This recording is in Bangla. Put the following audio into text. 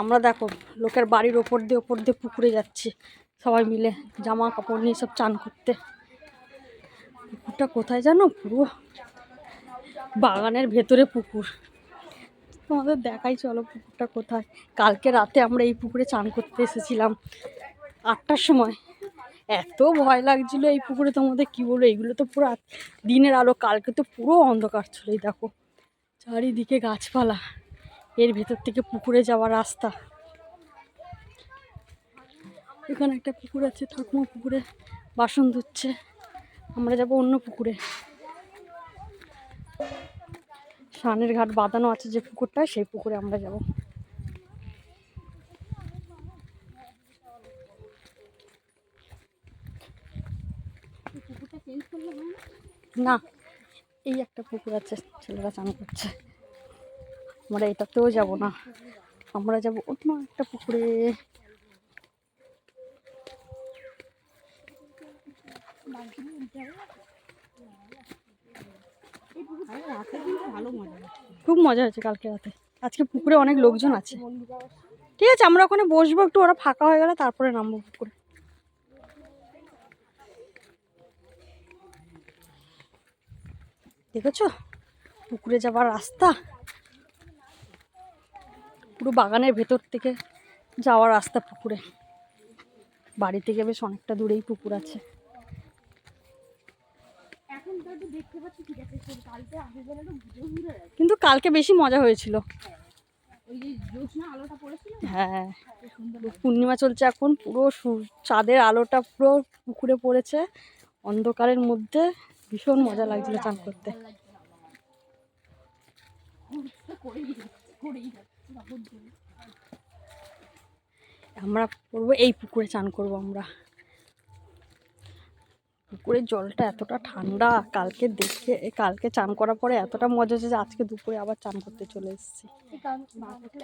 আমরা দেখো লোকের বাড়ির ওপর দিয়ে পুকুরে যাচ্ছি সবাই মিলে জামা কাপড় নিয়ে সব চান করতে। পুকুরটা কোথায় জানো? পুরো বাগানের ভেতরে পুকুর। তোমাদের দেখাই চলো পুকুরটা কোথায়। কালকে রাতে আমরা এই পুকুরে চান করতে এসেছিলাম 8টার সময়। এত ভয় লাগছিল এই পুকুরে, তোমাদের কি বলবো। এইগুলো তো পুরো দিনের আলো, কালকে তো পুরো অন্ধকার ছিল। এই দেখো চারিদিকে গাছপালা, এর ভেতর থেকে পুকুরে যাওয়ার রাস্তা। এখানে একটা পুকুর আছে, ঠাকুমা পুকুরে বাসন ধুচ্ছে। আমরা যাব অন্য পুকুরে। স্নানের ঘাট বাঁধানো আছে যে পুকুরটা, সেই পুকুরে আমরা যাব। না, এই একটা পুকুর আছে, ছেলেরা চান করছে। আমরা এটাতেও যাব না, আমরা যাব অন্য একটা পুকুরে। খুব মজা হয়েছে কালকে রাতে। আজকে পুকুরে অনেক লোকজন আছে। ঠিক আছে, আমরা ওখানে বসবো একটু, ওরা ফাঁকা হয়ে গেলে তারপরে নামবো পুকুরে। দেখেছো পুকুরে যাবার রাস্তা, পুরো বাগানের ভেতর থেকে যাওয়ার রাস্তা পুকুরে। বাড়ি থেকে বেশ অনেকটা দূরেই পুকুর আছে। কিন্তু কালকে বেশি মজা হয়েছিল। হ্যাঁ, পূর্ণিমা চলছে এখন, পুরো চাঁদের আলোটা পুরো পুকুরে পড়েছে অন্ধকারের মধ্যে। ভীষণ মজা লাগছিল চান করতে। আমরা করবো এই পুকুরে চান করব আমরা। পুকুরের জলটা এতটা ঠান্ডা, কালকে চান করার পরে এতটা মজা হচ্ছে যে আজকে দুপুরে আবার চান করতে চলে এসেছি।